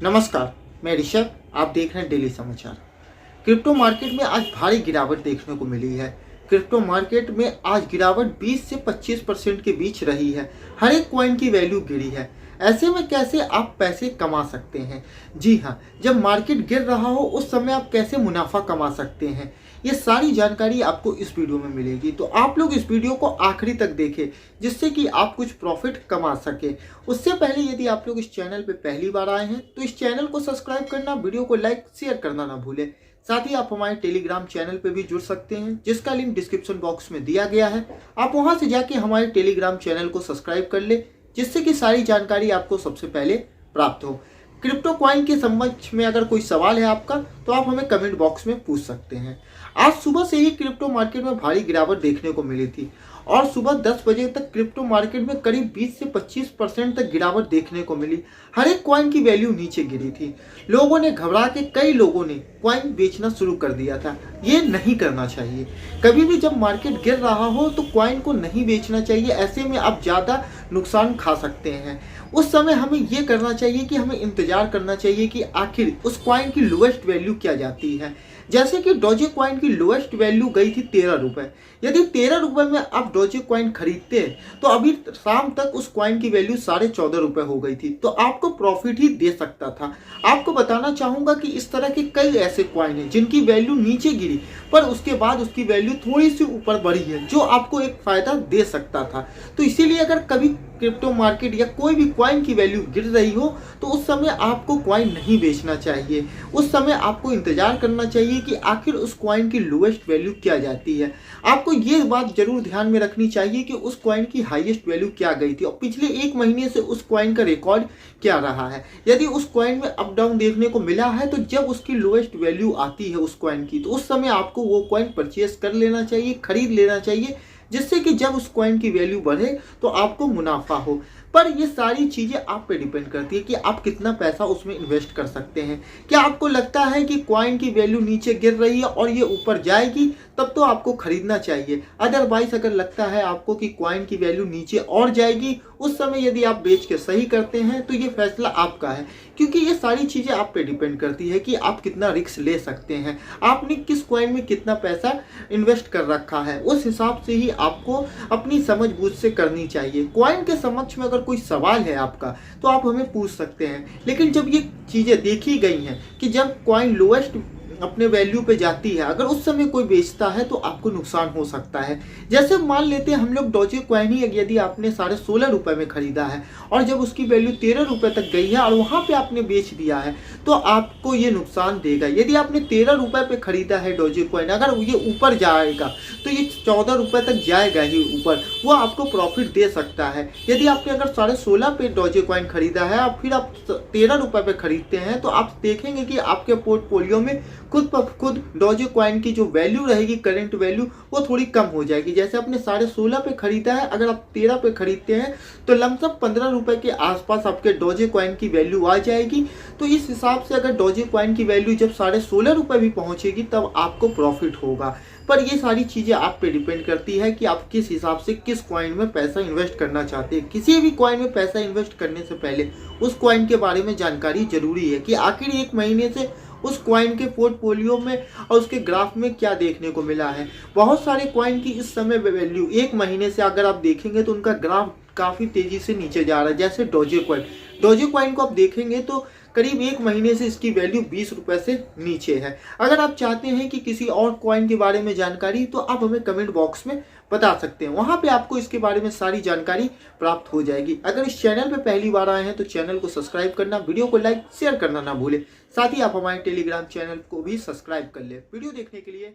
नमस्कार, मैं ऋषभ। आप देख रहे हैं डेली समाचार। क्रिप्टो मार्केट में आज भारी गिरावट देखने को मिली है। क्रिप्टो मार्केट में आज गिरावट 20 से 25% के बीच रही है। हर एक कॉइन की वैल्यू गिरी है। ऐसे में कैसे आप पैसे कमा सकते हैं? जी हाँ, जब मार्केट गिर रहा हो उस समय आप कैसे मुनाफा कमा सकते हैं, ये सारी जानकारी आपको इस वीडियो में मिलेगी। तो आप लोग इस वीडियो को आखिरी तक देखें जिससे कि आप कुछ प्रॉफिट कमा सके। उससे पहले यदि आप लोग इस चैनल पे पहली बार आए हैं तो इस चैनल को सब्सक्राइब करना, वीडियो को लाइक शेयर करना ना भूलें। साथ ही आप हमारे टेलीग्राम चैनल पे भी जुड़ सकते हैं जिसका लिंक डिस्क्रिप्शन बॉक्स में दिया गया है। आप वहां से जाके हमारे टेलीग्राम चैनल को सब्सक्राइब कर ले जिससे कि सारी जानकारी आपको सबसे पहले प्राप्त हो। क्रिप्टो कॉइन के संबंध में अगर कोई सवाल है आपका तो आप हमें कमेंट बॉक्स में पूछ सकते हैं। आज सुबह से ही क्रिप्टो मार्केट में भारी गिरावट देखने को मिली थी और सुबह 10 बजे तक क्रिप्टो मार्केट में करीब 20 से 25% तक गिरावट देखने को मिली। हर एक कॉइन की वैल्यू नीचे गिरी थी। लोगों ने घबरा के कई लोगों ने कॉइन बेचना शुरू कर दिया था। ये नहीं करना चाहिए। कभी भी जब मार्केट गिर रहा हो तो कॉइन को नहीं बेचना चाहिए। ऐसे में आप ज़्यादा नुकसान खा सकते हैं। उस समय हमें ये करना चाहिए कि हमें इंतजार करना चाहिए कि आखिर उस कॉइन की लोएस्ट वैल्यू क्या जाती है। जैसे कि डोजे कॉइन की लोएस्ट वैल्यू गई थी 13 रुपये। यदि 13 रुपये में आप डोजे कॉइन खरीदते हैं तो अभी शाम तक उस कॉइन की वैल्यू 14.5 रुपये हो गई थी, तो आपको प्रॉफिट ही दे सकता था। आपको बताना चाहूँगा कि इस तरह के कई ऐसे कॉइन हैं जिनकी वैल्यू नीचे गिरी पर उसके बाद उसकी वैल्यू थोड़ी सी ऊपर बढ़ी है, जो आपको एक फ़ायदा दे सकता था। तो इसीलिए अगर कभी क्रिप्टो मार्केट या कोई भी कॉइन की वैल्यू गिर रही हो तो उस समय आपको कॉइन नहीं बेचना चाहिए। उस समय आपको इंतजार करना चाहिए कि आखिर उस कॉइन की लोएस्ट वैल्यू क्या जाती है। आपको ये बात जरूर ध्यान में रखनी चाहिए कि उस कॉइन की हाईएस्ट वैल्यू क्या गई थी और पिछले एक महीने से उस कॉइन का रिकॉर्ड क्या रहा है। यदि उस कॉइन में अप डाउन देखने को मिला है तो जब उसकी लोएस्ट वैल्यू आती है उस कॉइन की तो उस समय आपको वो कॉइन परचेस कर लेना चाहिए, खरीद लेना चाहिए, जिससे कि जब उस कॉइन की वैल्यू बढ़े तो आपको मुनाफा हो। पर ये सारी चीज़ें आप पे डिपेंड करती है कि आप कितना पैसा उसमें इन्वेस्ट कर सकते हैं। क्या आपको लगता है कि कॉइन की वैल्यू नीचे गिर रही है और ये ऊपर जाएगी, तब तो आपको खरीदना चाहिए। अदरवाइज अगर लगता है आपको कि कॉइन की वैल्यू नीचे और जाएगी, उस समय यदि आप बेच के सही करते हैं तो ये फैसला आपका है, क्योंकि ये सारी चीज़ें आप पे डिपेंड करती है कि आप कितना रिस्क ले सकते हैं, आपने किस कॉइन में कितना पैसा इन्वेस्ट कर रखा है। उस हिसाब से ही आपको अपनी समझ बूझ से करनी चाहिए। कॉइन के समक्ष में अगर कोई सवाल है आपका तो आप हमें पूछ सकते हैं। लेकिन जब ये चीज़ें देखी गई हैं कि जब कॉइन लोएस्ट अपने वैल्यू पे जाती है, अगर उस समय कोई बेचता है तो आपको नुकसान हो सकता है। जैसे मान लेते हैं हम लोग डोजे कॉइन ही यदि आपने 16.5 रुपये में खरीदा है और जब उसकी वैल्यू 13 रुपये तक गई है और वहाँ पे आपने बेच दिया है तो आपको ये नुकसान देगा। यदि आपने 13 रुपये पे खरीदा है डोजे कॉइन, अगर ये ऊपर जाएगा तो ये 14 रुपये तक जाएगा ही ऊपर, वो आपको प्रॉफिट दे सकता है। यदि आपने अगर 16.5 पे डोजे कॉइन खरीदा है और फिर आप 13 रुपये पे खरीदते हैं तो आप देखेंगे कि आपके पोर्टफोलियो में खुद ब खुद डोजे कॉइन की जो वैल्यू रहेगी, करंट वैल्यू, वो थोड़ी कम हो जाएगी। जैसे आपने 16.5 पे खरीदा है, अगर आप 13 पे खरीदते हैं तो लमसम 15 रुपये के आसपास आपके डोजे कॉइन की वैल्यू आ जाएगी। तो इस हिसाब से अगर डोजे कॉइन की वैल्यू जब 16.5 रुपये भी पहुंचेगी तब आपको प्रॉफिट होगा। पर ये सारी चीज़ें आप पे डिपेंड करती है कि आप किस हिसाब से किस कॉइन में पैसा इन्वेस्ट करना चाहते हैं। किसी भी कॉइन में पैसा इन्वेस्ट करने से पहले उस कॉइन के बारे में जानकारी जरूरी है कि आखिर एक महीने से उस कॉइन के पोर्टफोलियो में और उसके ग्राफ में क्या देखने को मिला है। बहुत सारे कॉइन की इस समय वैल्यू एक महीने से अगर आप देखेंगे तो उनका ग्राफ काफ़ी तेज़ी से नीचे जा रहा है। जैसे डोजे कॉइन को आप देखेंगे तो करीब एक महीने से इसकी वैल्यू 20 रुपये से नीचे है। अगर आप चाहते हैं कि किसी और कॉइन के बारे में जानकारी तो आप हमें कमेंट बॉक्स में बता सकते हैं, वहाँ पे आपको इसके बारे में सारी जानकारी प्राप्त हो जाएगी। अगर इस चैनल पे पहली बार आए हैं तो चैनल को सब्सक्राइब करना, वीडियो को लाइक शेयर करना ना भूलें। साथ ही आप हमारे टेलीग्राम चैनल को भी सब्सक्राइब कर लें। वीडियो देखने के लिए